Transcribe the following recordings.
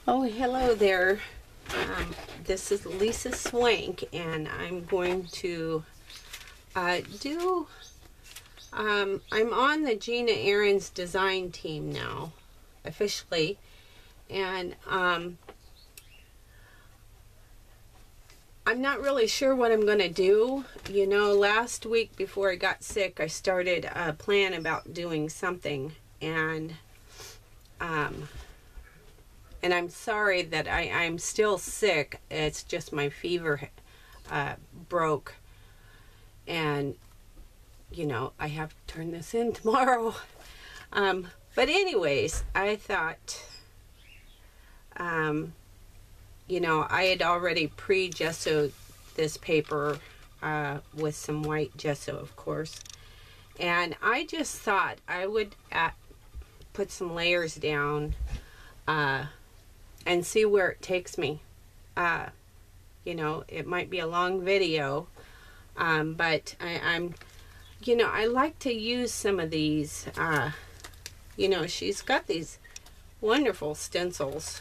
Oh, hello there. This is Lisa Swank, and I'm going to I'm on the Gina Ahrens design team now, officially, and I'm not really sure what I'm going to do. You know, last week before I got sick, I started a plan about doing something, and I'm sorry that I'm still sick. It's just my fever broke, and you know, I have to turn this in tomorrow. But anyways, I thought, you know, I had already pre-gessoed this paper with some white gesso, of course, and I just thought I would put some layers down and see where it takes me. You know, it might be a long video, but I'm, you know, I like to use some of these. You know, she's got these wonderful stencils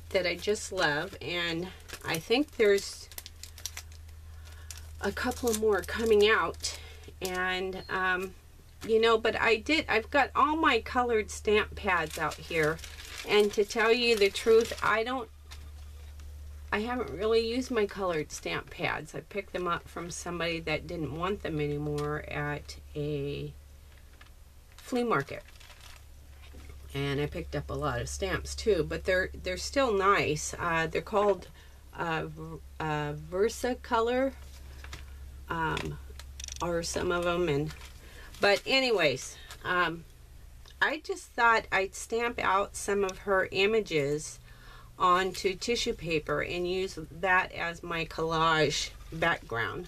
that I just love, and I think there's a couple more coming out, and you know, but I've got all my colored stamp pads out here, and to tell you the truth, I haven't really used my colored stamp pads. I picked them up from somebody that didn't want them anymore at a flea market, and I picked up a lot of stamps too, but they're still nice. They're called Versa Color, or some of them, but anyways, I just thought I'd stamp out some of her images onto tissue paper and use that as my collage background.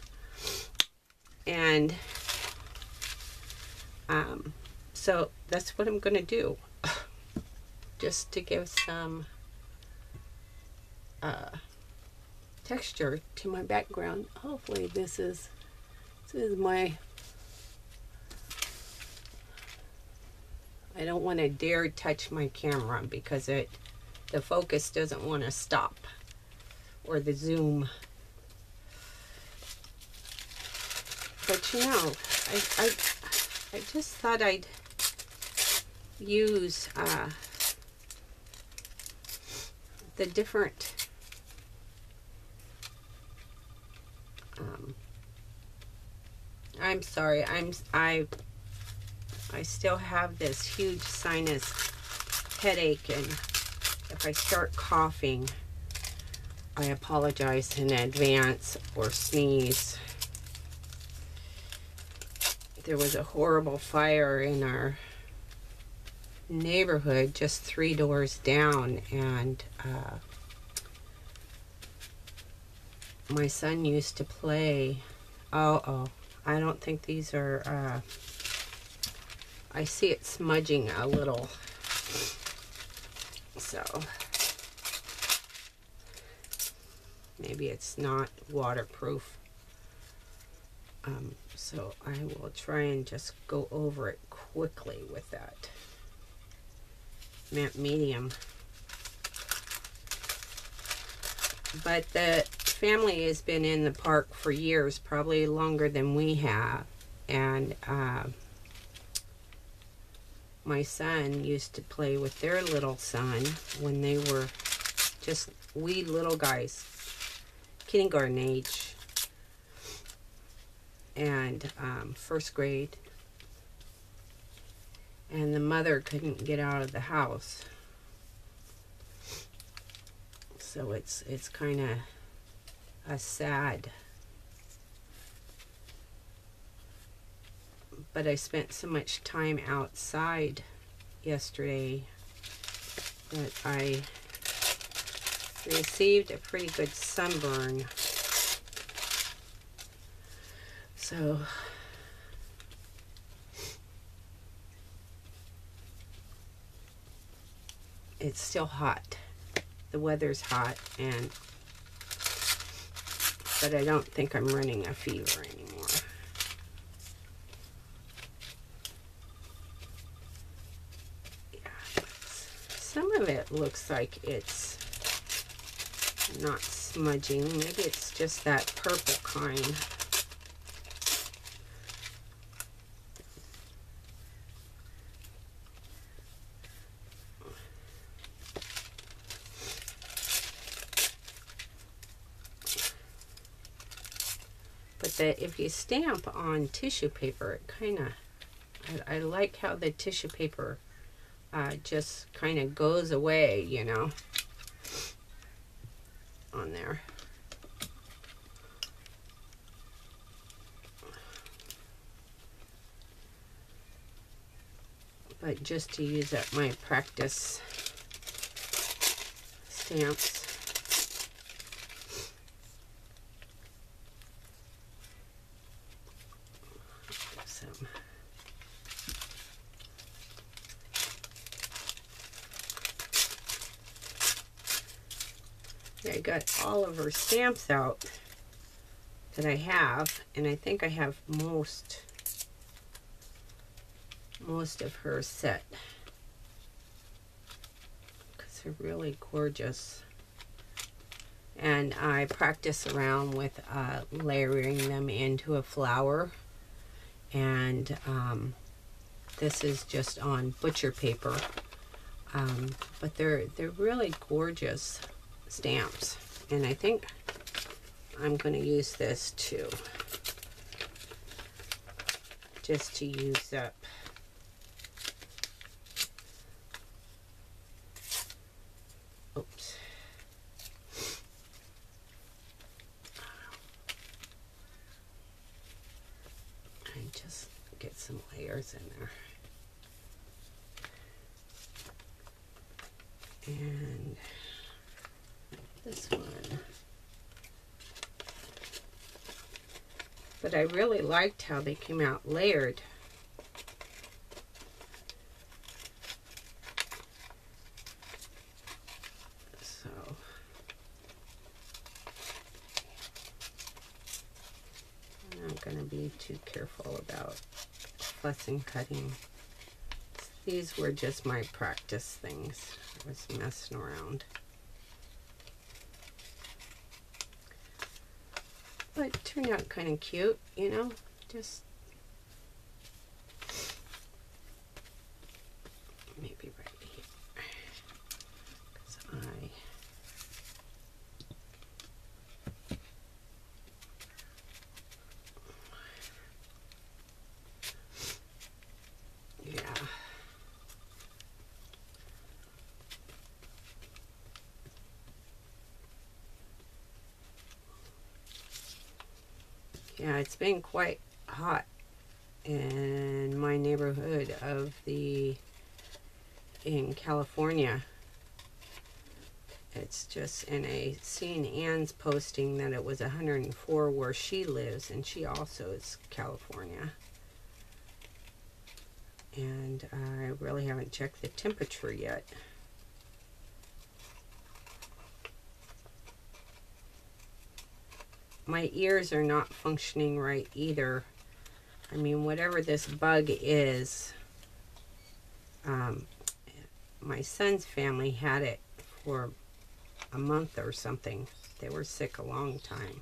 And so that's what I'm going to do, just to give some texture to my background. Hopefully this is my, I don't want to dare touch my camera because the focus doesn't want to stop, or the zoom. But you know, I just thought I'd use the different I'm sorry, I still have this huge sinus headache, and if I start coughing, I apologize in advance, or sneeze. There was a horrible fire in our neighborhood just 3 doors down, and my son used to play, I don't think these are, I see it smudging a little, so maybe it's not waterproof. So I will try and just go over it quickly with that matte medium. But the family has been in the park for years, probably longer than we have, and my son used to play with their little son when they were just wee little guys, kindergarten age, and first grade, and the mother couldn't get out of the house, so it's kind of a sad, but I spent so much time outside yesterday that I received a pretty good sunburn. So it's still hot. The weather's hot, but I don't think I'm running a fever anymore. Yeah, some of it looks like it's not smudging. Maybe it's just that purple kind. But that if you stamp on tissue paper, it kind of, I like how the tissue paper just kind of goes away, you know, on there. But just to use up my practice stamps. I got all of her stamps out that I have, and I think I have most of her set because they're really gorgeous. And I practice around with layering them into a flower, and this is just on butcher paper, but they're really gorgeous stamps, and I think I'm going to use this too, just to use up oops, and just get some layers in there. And this one. But I really liked how they came out layered. So I'm not going to be too careful about fussing cutting. These were just my practice things. I was messing around. But it turned out kind of cute, you know, just maybe right here, because yeah. Yeah, it's been quite hot in my neighborhood in California. It's just, and I seen Ann's posting that it was 104 where she lives, and she also is California. And I really haven't checked the temperature yet. My ears are not functioning right either. I mean, whatever this bug is, my son's family had it for a month or something. They were sick a long time.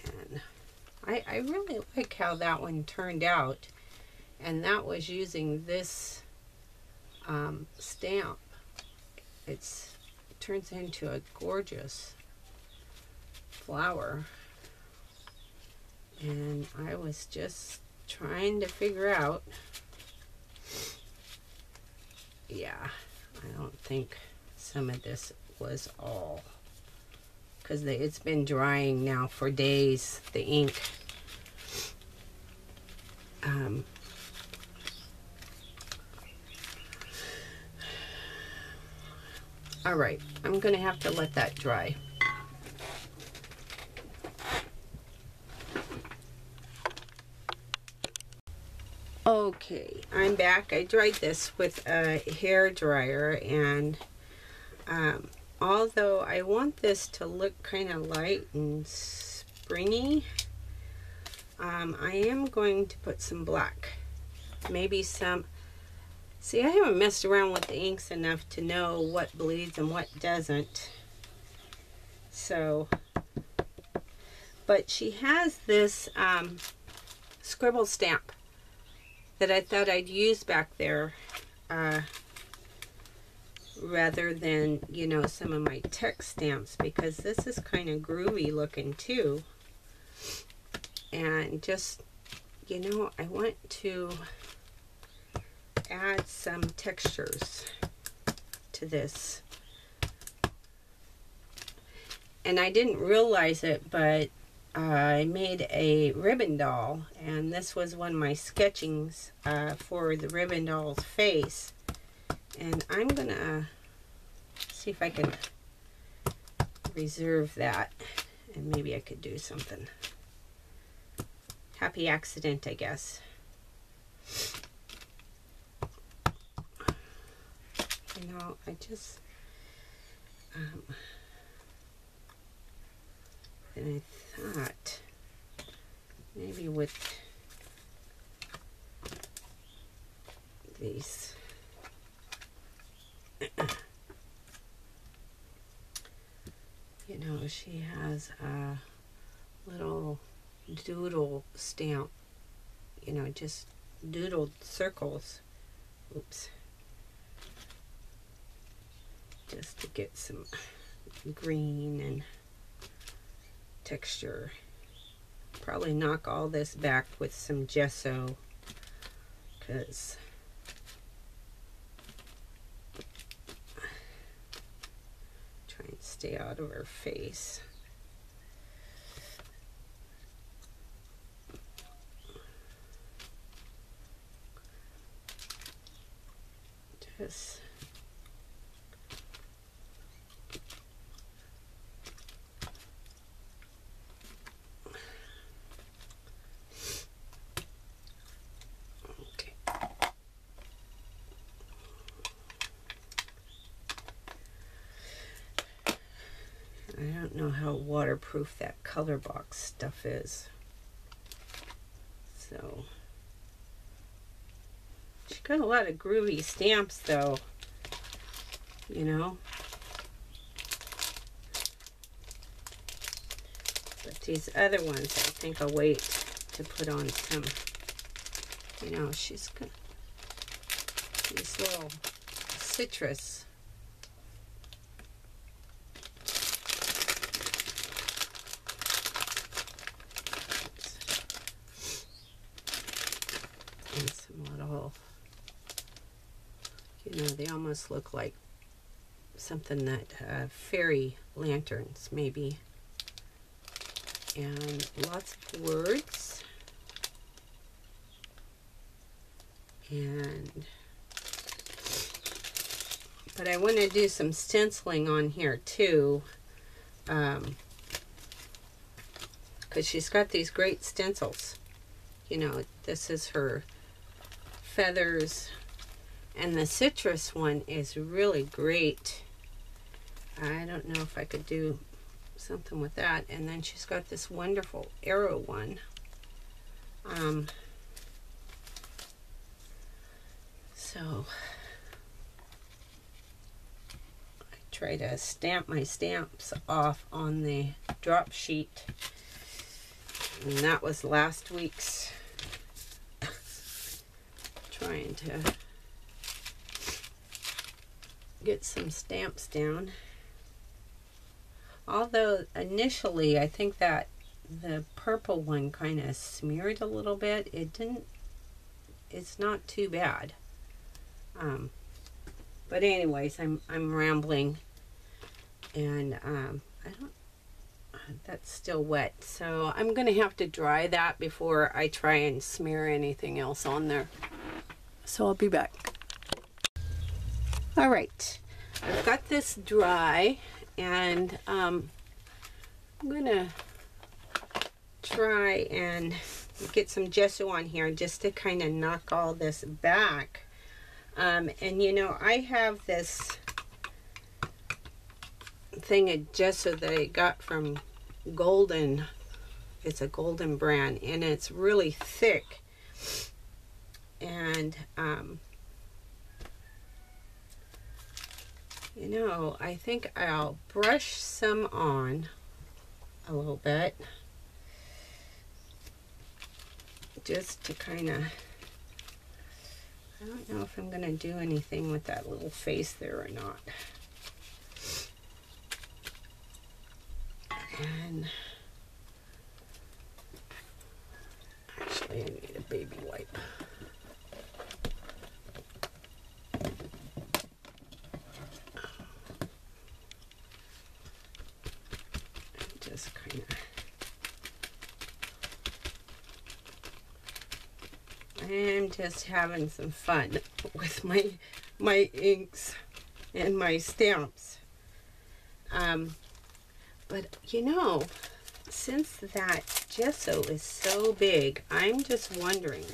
And I really like how that one turned out. And that was using this stamp. It turns into a gorgeous flower, and I was just trying to figure out, yeah, I don't think some of this was all, because it's been drying now for days, the ink. All right, I'm gonna have to let that dry. Okay, I'm back. I dried this with a hair dryer, and although I want this to look kind of light and springy, I am going to put some black, maybe some See, I haven't messed around with the inks enough to know what bleeds and what doesn't. So, but she has this scribble stamp that I thought I'd use back there rather than, you know, some of my text stamps, because this is kind of groovy looking too. And just, you know, I want to add some textures to this. And I didn't realize it, but I made a ribbon doll, and this was one of my sketchings for the ribbon doll's face. And I'm gonna see if I can reserve that, and maybe I could do something. Happy accident, I guess. You know, I just and I thought maybe with these you know, she has a little doodle stamp, you know, just doodled circles. Oops. Just to get some green and texture. Probably knock all this back with some gesso, because try and stay out of her face. Just I don't know how waterproof that color box stuff is. So, she got a lot of groovy stamps though, you know. But these other ones, I think I'll wait to put on some, you know, she's got these little citrus. And some little, you know, they almost look like something that fairy lanterns maybe. And lots of words. And but I want to do some stenciling on here too, because she's got these great stencils. You know, this is her feathers, and the citrus one is really great. I don't know if I could do something with that. And then she's got this wonderful arrow one. So I try to stamp my stamps off on the drop sheet, and that was last week's. Trying to get some stamps down. Although initially I think that the purple one kind of smeared a little bit. It didn't, it's not too bad. But anyways, I'm rambling, and I don't, that's still wet, so I'm gonna have to dry that before I try and smear anything else on there. So I'll be back. All right, I've got this dry, and I'm gonna try and get some gesso on here just to kind of knock all this back. And you know, I have this thing of gesso that I got from Golden. It's a Golden brand, and it's really thick. And You know, I think I'll brush some on a little bit, just to kind of, I don't know if I'm going to do anything with that little face there or not. And actually I need a baby wipe. Just kind of, I'm just having some fun with my inks and my stamps. But you know, since that gesso is so big, I'm just wondering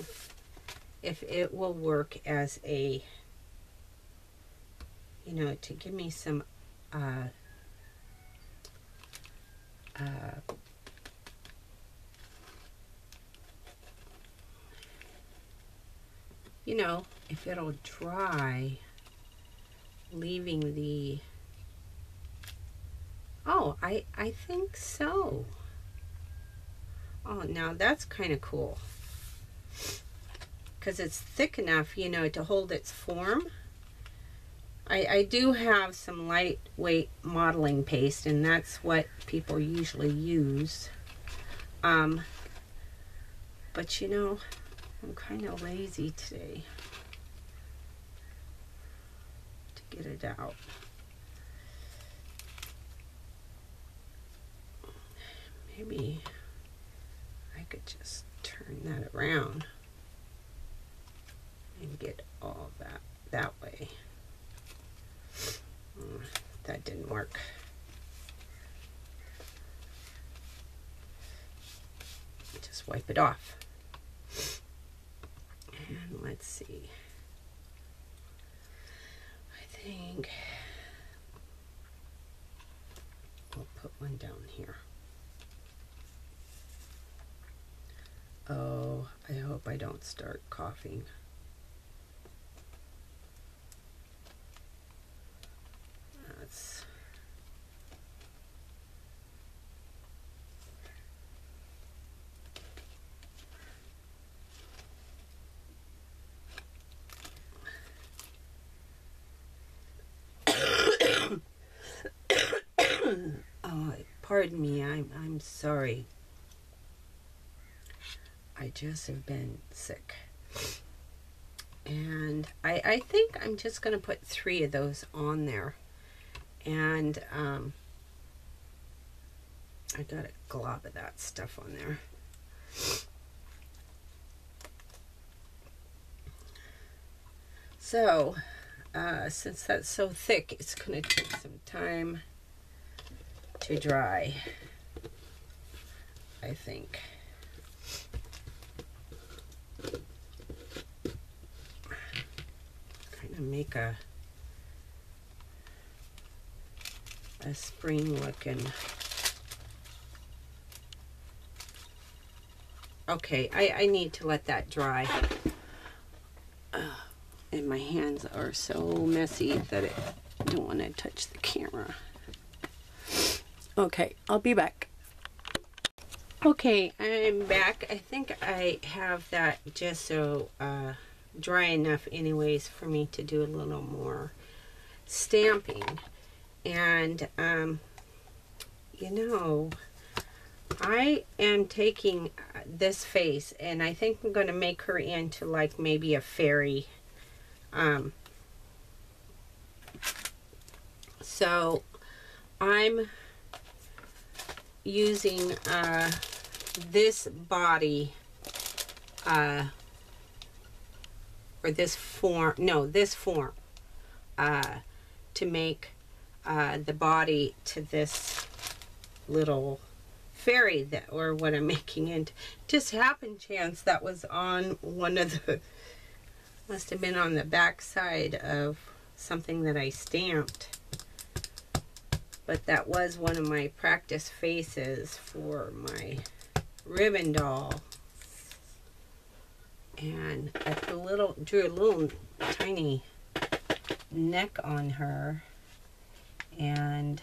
if it will work as a, you know, to give me some you know, if it'll dry, leaving the, oh, I think so. Oh, now that's kind of cool, because it's thick enough, you know, to hold its form. I do have some lightweight modeling paste, and that's what people usually use. But you know, I'm kind of lazy today to get it out. Maybe I could just turn that around and get all that way. That didn't work. Just wipe it off. And let's see. I think we'll put one down here. Oh, I hope I don't start coughing. That's oh, pardon me, I'm sorry. I just have been sick. And I think I'm just going to put 3 of those on there. And I got a glob of that stuff on there. So, since that's so thick, it's going to take some time to dry, I think. Kind of make a spring looking. Okay, I need to let that dry. And my hands are so messy that I don't want to touch the camera. Okay, I'll be back. Okay, I'm back. I think I have that gesso dry enough anyways for me to do a little more stamping. And you know, I am taking this face and I think I'm going to make her into like maybe a fairy. So I'm using this body or this form, no, this form to make the body to this little fairy that, or what I'm making. And just happened chance that was on one of the, must have been on the back side of something that I stamped. But that was one of my practice faces for my ribbon doll. And I put a little, drew a little tiny neck on her. And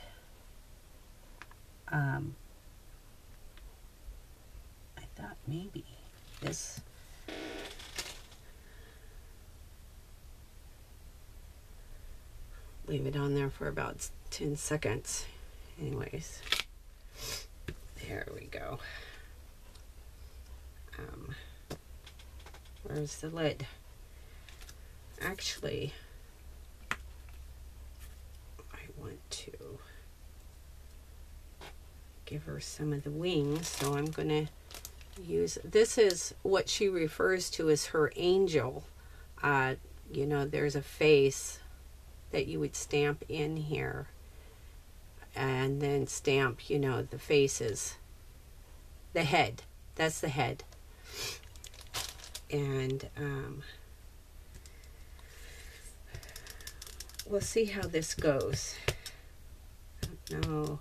I thought maybe this, leave it on there for about 10 seconds. Anyways, there we go. Where's the lid? Actually, I want to give her some of the wings, so I'm gonna use, this is what she refers to as her angel. You know, there's a face that you would stamp in here, and then stamp, you know, the faces, the head, that's the head. And we'll see how this goes. I don't know.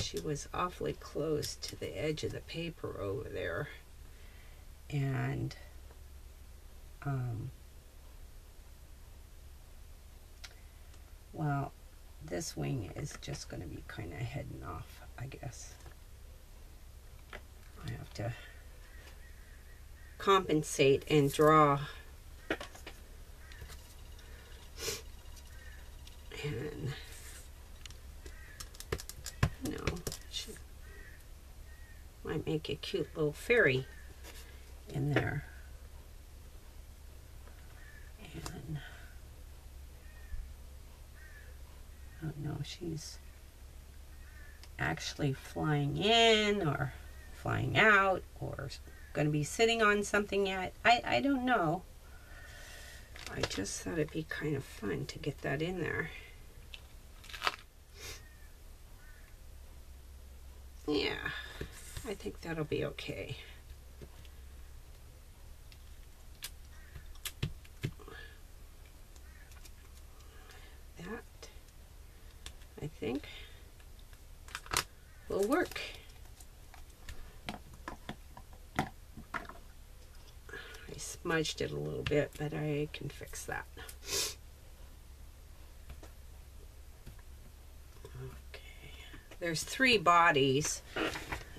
She was awfully close to the edge of the paper over there. And well, this wing is just going to be kind of heading off, I guess. I have to compensate and draw. And you know, she might make a cute little fairy in there. And I don't know if she's actually flying in or flying out or going to be sitting on something yet. I don't know. I just thought it'd be kind of fun to get that in there. Yeah, I think that'll be okay. That, I think, will work. I smudged it a little bit, but I can fix that. Okay, there's 3 bodies,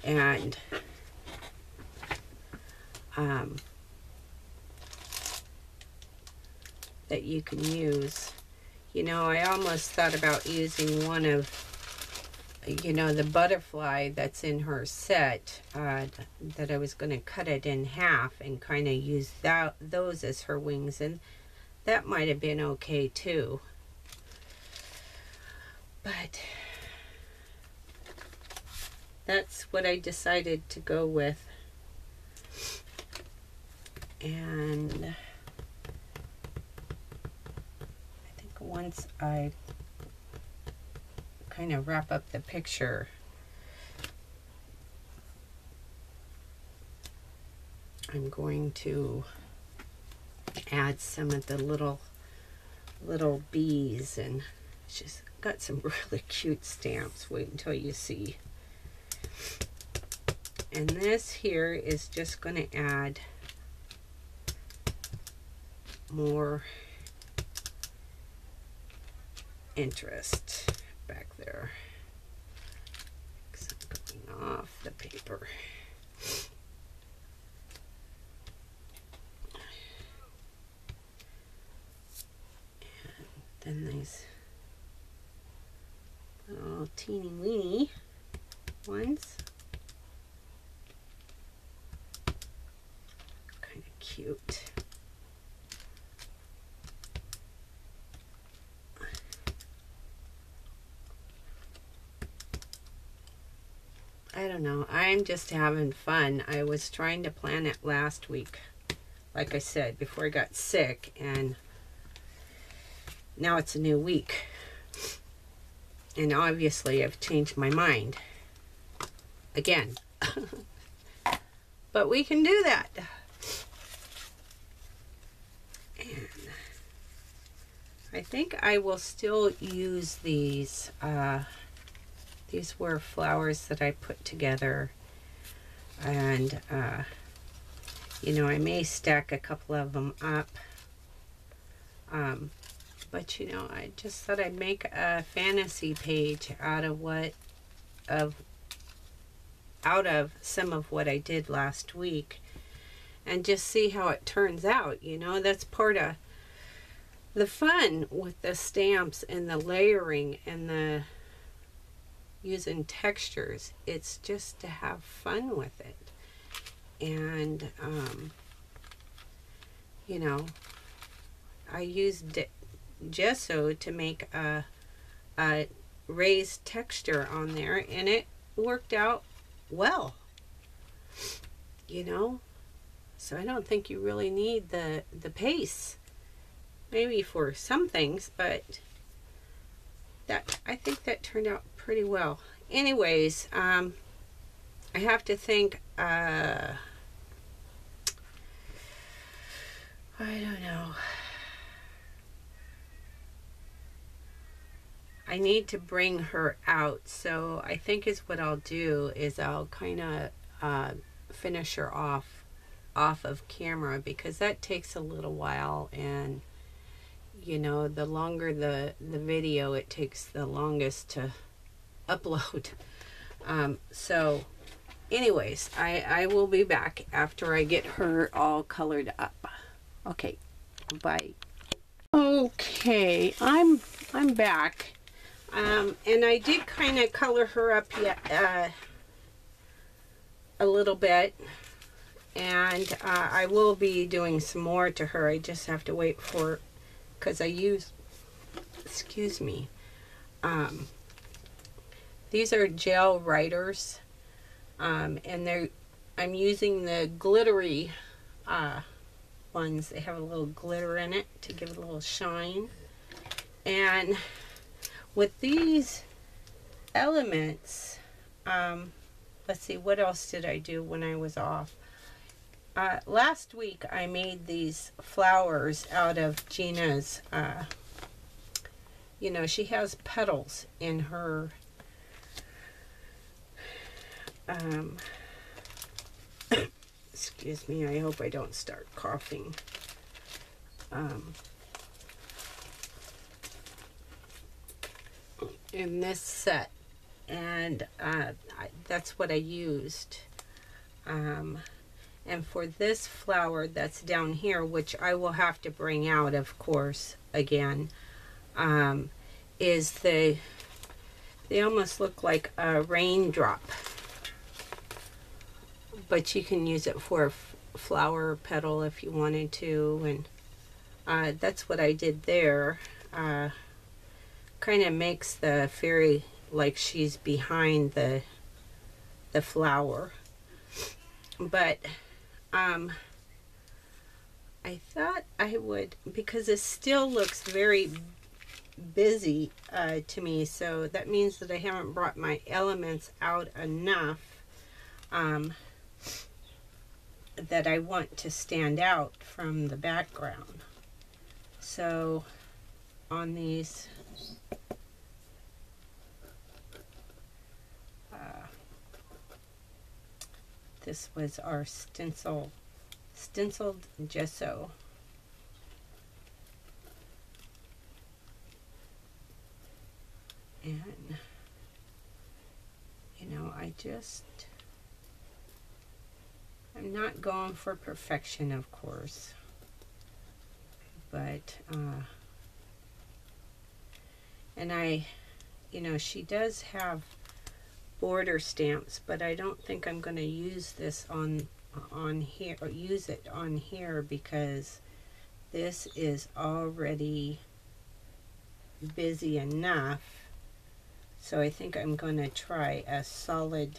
and that you can use. You know, I almost thought about using one of, you know, the butterfly that's in her set, that I was going to cut it in half and kind of use those as her wings, and that might have been okay too. But that's what I decided to go with. And I think once I kind of wrap up the picture, I'm going to add some of the little bees, and she's got some really cute stamps. Wait until you see. And this here is just going to add more interest back there. I'm going off the paper. And then these little teeny weeny ones. Kind of cute. I don't know. I'm just having fun. I was trying to plan it last week, like I said, before I got sick, and now it's a new week. And obviously I've changed my mind again. But we can do that. And I think I will still use these. These were flowers that I put together, and you know, I may stack a couple of them up, But you know, I just thought I'd make a fantasy page out of some of what I did last week, and just see how it turns out. You know, that's part of the fun with the stamps and the layering and the using textures. It's just to have fun with it. And you know, I used gesso to make a raised texture on there, and it worked out well, you know. So I don't think you really need the paste, maybe for some things, but that, I think that turned out pretty well. Anyways, I have to think, I don't know. I need to bring her out, so I think is what I'll do is I'll kind of finish her off of camera, because that takes a little while, and you know, the longer the video, it takes the longest to upload. So anyways, I will be back after I get her all colored up. Okay, bye. Okay, I'm back. And I did kind of color her up a little bit, and I will be doing some more to her. I just have to wait for, because I use, excuse me, these are gel writers, and I'm using the glittery ones. They have a little glitter in it to give it a little shine. And with these elements, let's see, what else did I do when I was off? Last week I made these flowers out of Gina's, you know, she has petals in her, excuse me, I hope I don't start coughing. In this set, and that's what I used. And for this flower that's down here, which I will have to bring out, of course, again, is they almost look like a raindrop, but you can use it for a flower petal if you wanted to, and that's what I did there. Kind of makes the fairy like she's behind the flower. But I thought I would, because it still looks very busy to me, so that means that I haven't brought my elements out enough that I want to stand out from the background. So on these this was our stenciled gesso. And you know, I'm not going for perfection, of course, but and you know, she does have border stamps, but I don't think I'm going to use this on here, or use it on here, because this is already busy enough. So I think I'm going to try a solid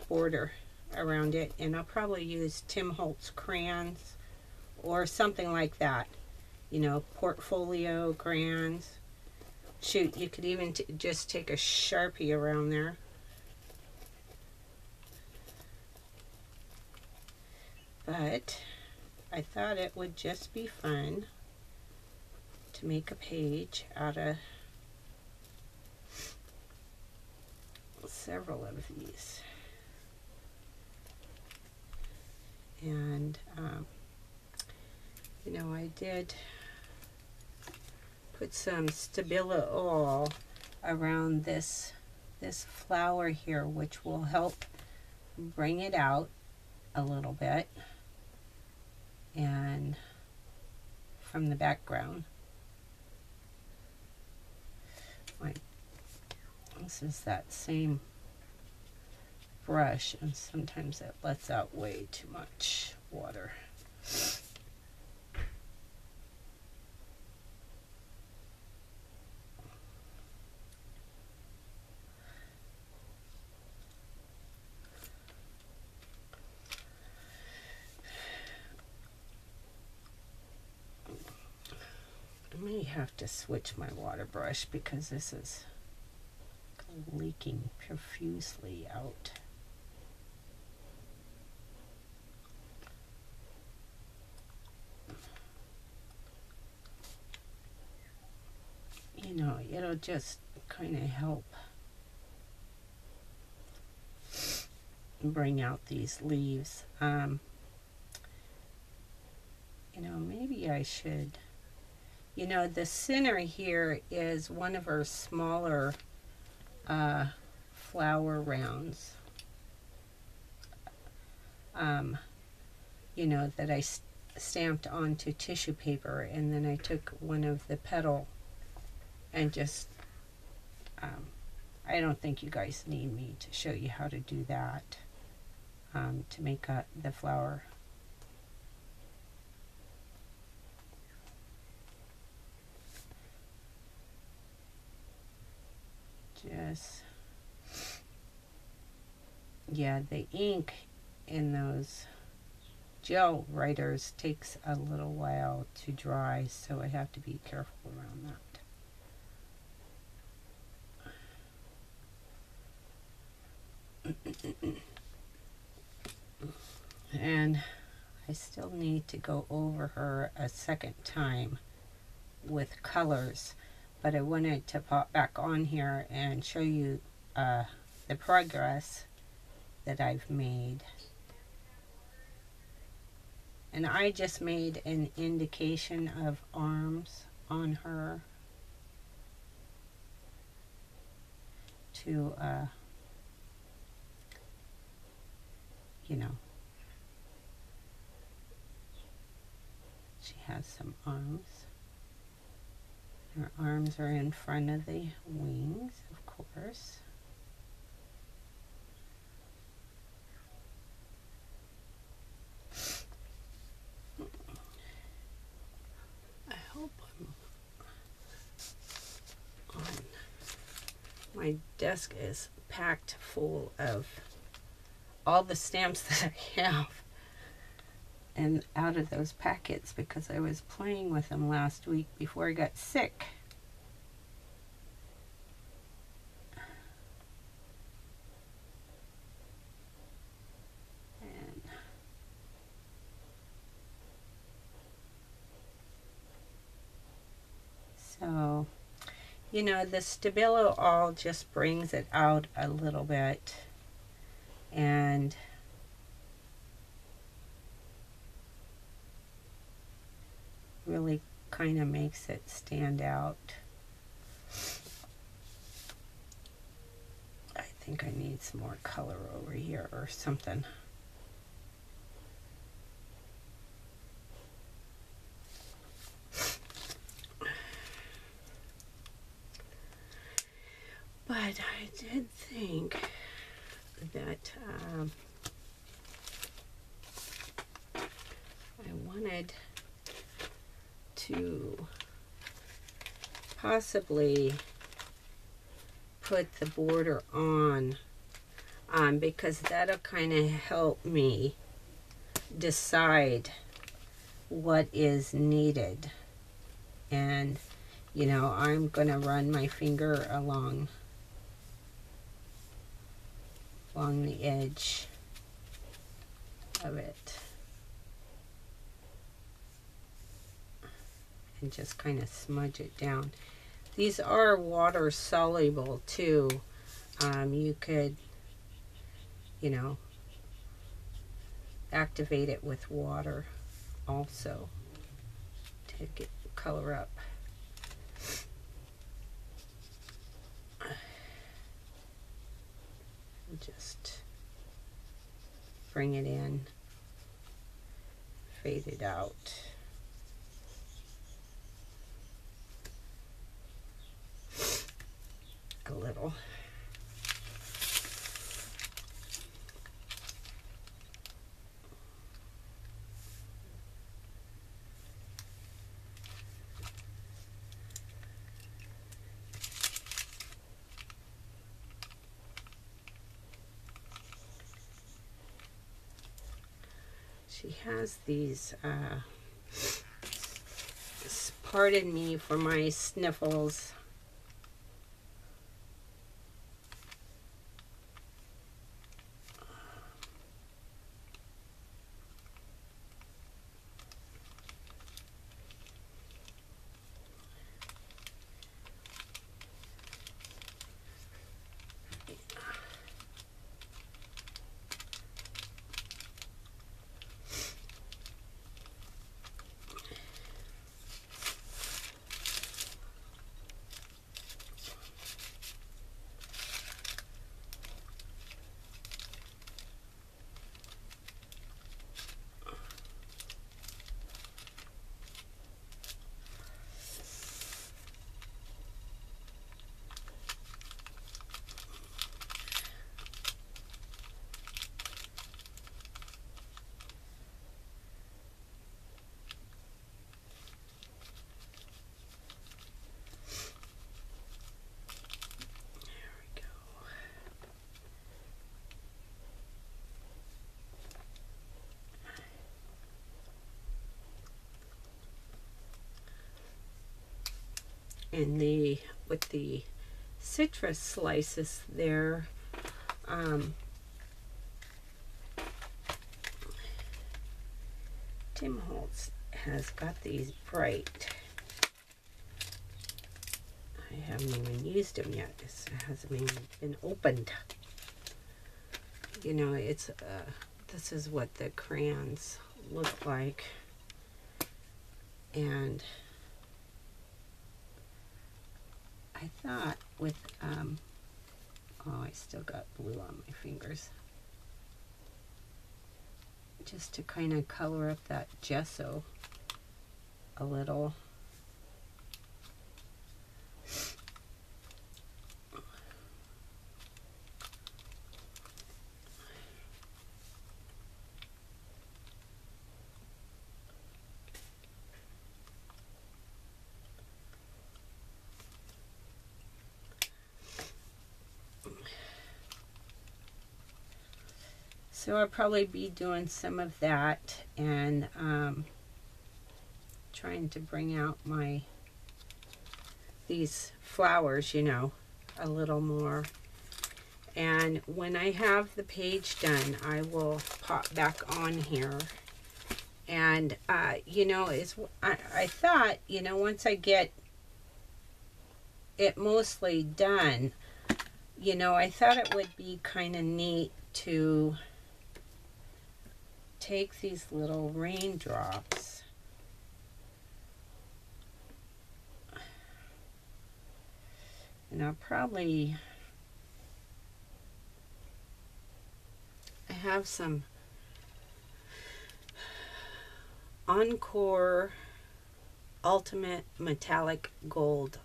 border around it, and I'll probably use Tim Holtz crayons or something like that, you know, portfolio crayons. Shoot, you could even just take a Sharpie around there. But I thought it would just be fun to make a page out of several of these. And You know, I did put some Stabilo oil around this flower here, which will help bring it out a little bit and from the background. This is that same brush, and sometimes it lets out way too much water. I may have to switch my water brush because this is leaking profusely out. You know, it'll just kind of help bring out these leaves. You know, maybe I should, you know, the center here is one of our smaller flower rounds, you know, that I stamped onto tissue paper, and then I took one of the petal and just, I don't think you guys need me to show you how to do that, to make the flower. Just, yeah, the ink in those gel writers takes a little while to dry, so I have to be careful around that. And I still need to go over her a second time with colors, but I wanted to pop back on here and show you the progress that I've made. And I just made an indication of arms on her to you know, she has some arms. Her arms are in front of the wings, of course. I hope I'm on. My desk is packed full of all the stamps that I have, and out of those packets, because I was playing with them last week before I got sick. And so, you know, the Stabilo all just brings it out a little bit, and really kind of makes it stand out. I think I need some more color over here or something. But I did think that I wanted to possibly put the border on, because that'll kind of help me decide what is needed. And you know, I'm gonna run my finger along the edge of it and just kind of smudge it down. These are water soluble too. You could, you know, activate it with water also. to get color up. Just bring it in, fade it out. A little. She has these, pardon me for my sniffles. And with the citrus slices there, Tim Holtz has got these bright. I haven't even used them yet. This hasn't even been opened. You know, it's this is what the crayons look like, and I thought with, oh, I still got blue on my fingers. Just to kind of color up that gesso a little. So I'll probably be doing some of that and trying to bring out these flowers, you know, a little more. And when I have the page done, I will pop back on here. And, you know, I thought, you know, once I get it mostly done, you know, I thought it would be kind of neat to take these little raindrops and I'll probably, I have some Encore Ultimate Metallic Gold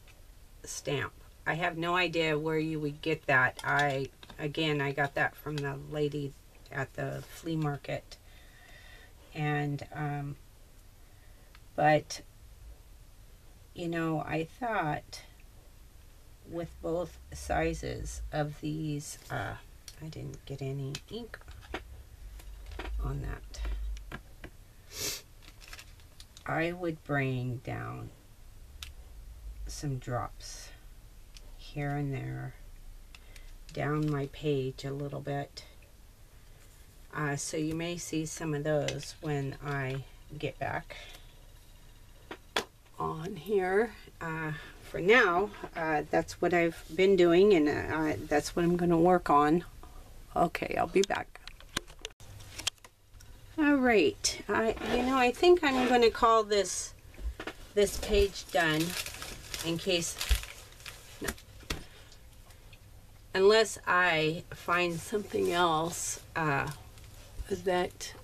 stamp. I have no idea where you would get that. Again, I got that from the lady at the flea market. And, but, you know, I thought with both sizes of these, I didn't get any ink on that. I would bring down some drops here and there down my page a little bit. So you may see some of those when I get back on here. For now, that's what I've been doing, and that's what I'm going to work on. Okay, I'll be back. All right, you know, I think I'm going to call this this page done in case, no, unless I find something else that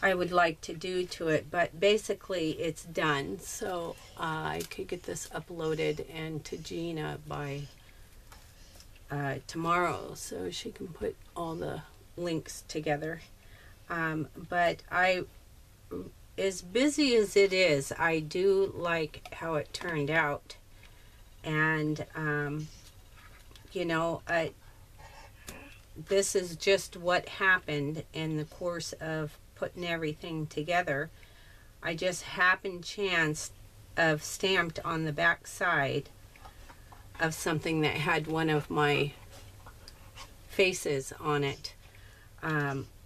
I would like to do to it, but basically it's done. So I could get this uploaded and to Gina by tomorrow, so she can put all the links together. But as busy as it is, I do like how it turned out. And you know, this is just what happened in the course of putting everything together. I just happened chance of stamped on the back side of something that had one of my faces on it.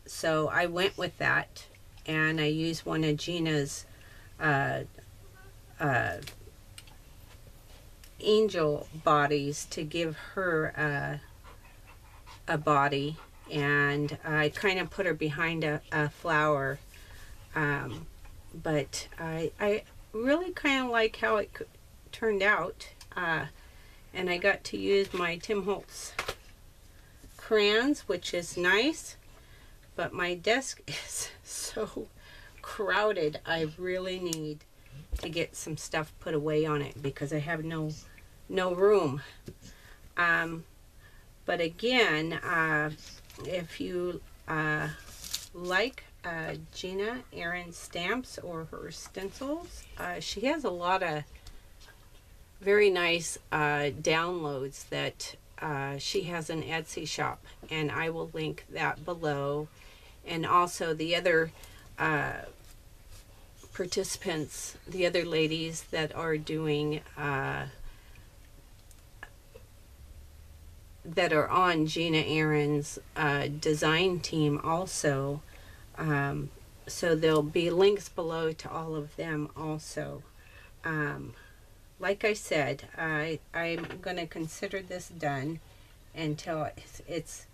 So I went with that, and I used one of Gina's angel bodies to give her a body, and I kind of put her behind a flower, but I really kind of like how it turned out, and I got to use my Tim Holtz crayons, which is nice, but my desk is so crowded. I really need to get some stuff put away on it because I have no room. But again, if you like Gina Ahrens stamps or her stencils, she has a lot of very nice downloads that she has an Etsy shop, and I will link that below. And also the other participants, the other ladies that are doing that are on Gina Ahrens design team also, so there'll be links below to all of them also. Like I said, I'm gonna consider this done until it's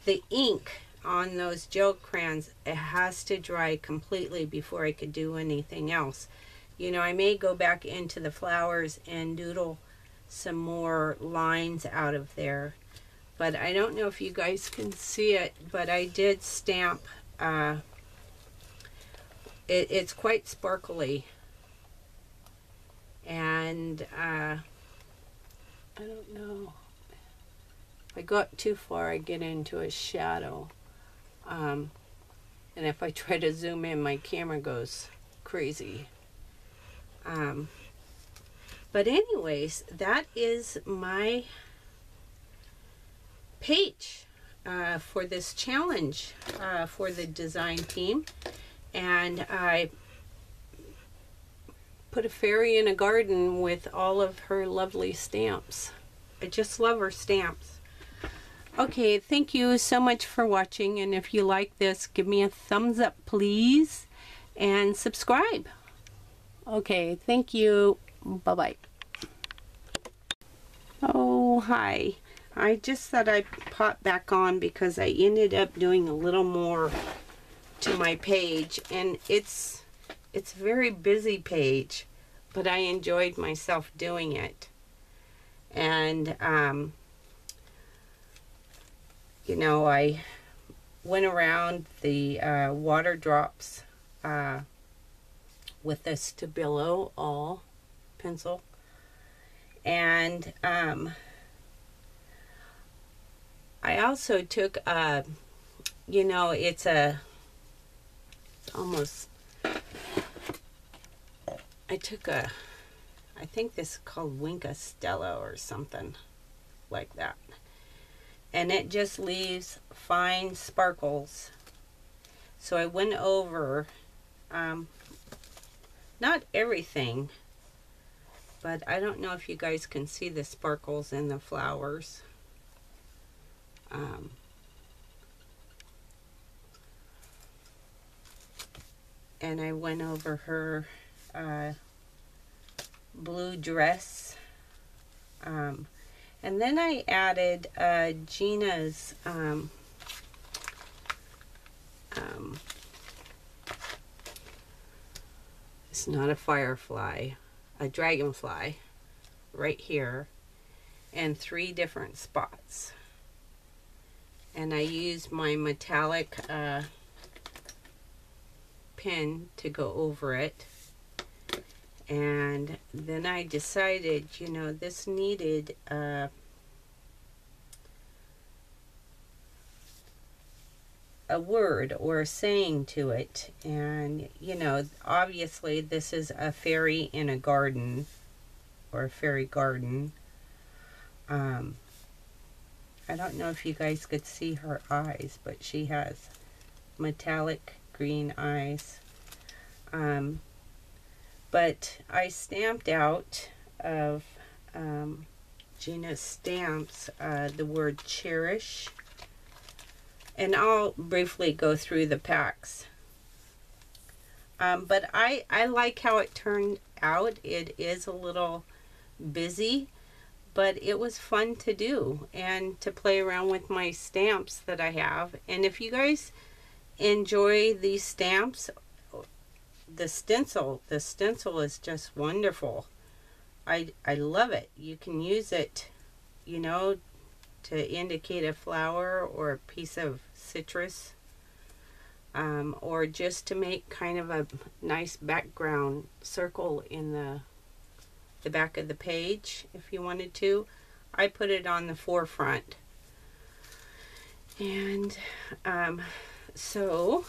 the ink on those gel crayons. It has to dry completely before I could do anything else. You know, I may go back into the flowers and doodle some more lines out of there, but I don't know if you guys can see it, but I did stamp. It's quite sparkly, and I don't know. If I go up too far, I get into a shadow. And if I try to zoom in, my camera goes crazy. But anyways, that is my page for this challenge for the design team. And I put a fairy in a garden with all of her lovely stamps. I just love her stamps. Okay, thank you so much for watching, and if you like this, give me a thumbs up please, and subscribe. Okay, thank you. Bye-bye. Oh, hi. I just thought I'd pop back on because I ended up doing a little more to my page, and it's a very busy page, but I enjoyed myself doing it. And you know, I went around the water drops with the Stabilo all pencil, and I also took you know, it's almost, I took I think this is called Winka Stella or something like that, and it just leaves fine sparkles. So I went over not everything, but I don't know if you guys can see the sparkles in the flowers. And I went over her blue dress, and then I added Gina's It's not a firefly, a dragonfly right here, and 3 different spots. And I use my metallic pen to go over it. And then I decided, you know, this needed a word or a saying to it. And, you know, obviously this is a fairy in a garden, or a fairy garden. I don't know if you guys could see her eyes, but she has metallic green eyes. But I stamped out of Gina Stamps the word cherish. And I'll briefly go through the packs. But I like how it turned out. It is a little busy, but it was fun to do and to play around with my stamps that I have. And if you guys enjoy these stamps, the stencil is just wonderful. I love it. You can use it, you know, to indicate a flower or a piece of citrus, or just to make kind of a nice background circle in the back of the page if you wanted to. I put it on the forefront. And so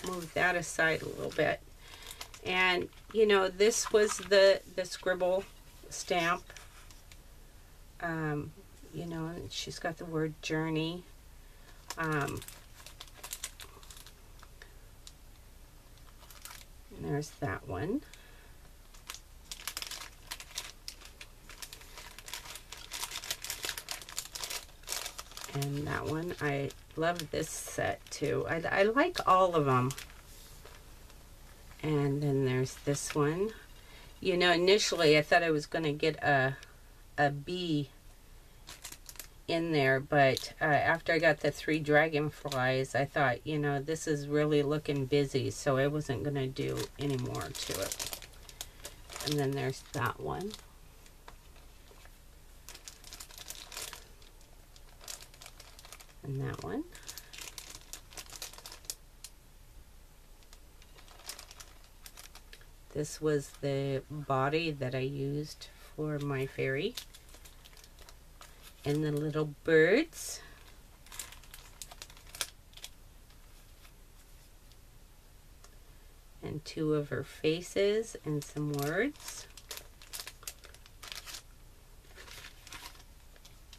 move that aside a little bit. And you know, this was the scribble stamp. You know, and she's got the word journey. And there's that one. And that one, I love this set too. I like all of them. And then there's this one. You know, initially I thought I was going to get a bee in there, but after I got the 3 dragonflies, I thought, you know, this is really looking busy, so I wasn't going to do any more to it. And then there's that one. And that one. This was the body that I used for my fairy. And the little birds. And 2 of her faces and some words.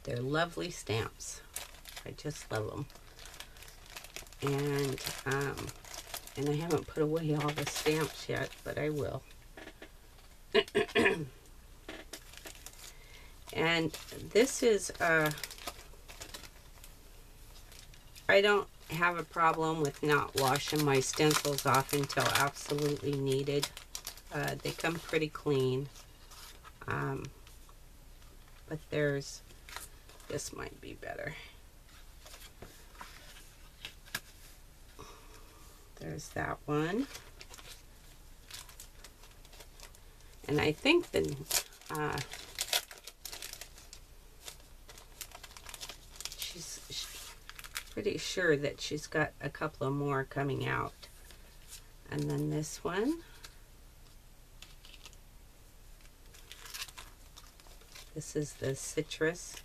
They're lovely stamps. I just love them. And I haven't put away all the stamps yet, but I will. And this is, I don't have a problem with not washing my stencils off until absolutely needed. They come pretty clean. But this might be better. There's that one. And I think she's pretty sure that she's got a couple of more coming out. And then this one. This is the citrus.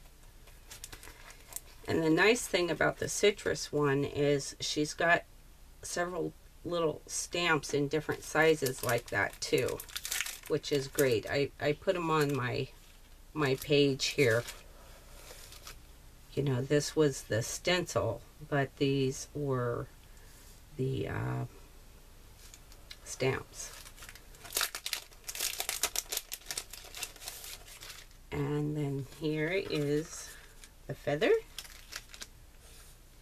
And the nice thing about the citrus one is she's got several little stamps in different sizes like that too, which is great. I put them on my page here. You know, this was the stencil, but these were the stamps. And then here is the feather,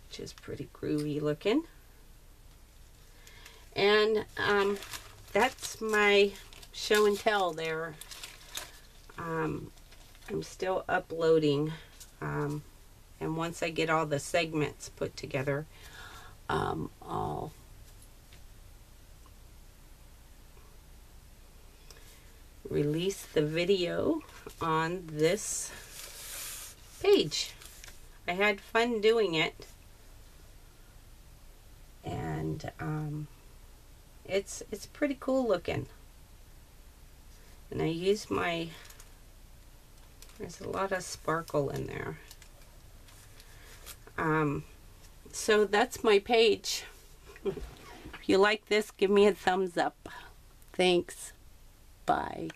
which is pretty groovy looking. And that's my show and tell there. I'm still uploading, and once I get all the segments put together, I'll release the video on this page. I had fun doing it, and it's pretty cool looking. And I use my, there's a lot of sparkle in there. So that's my page. If you like this, give me a thumbs up. Thanks. Bye.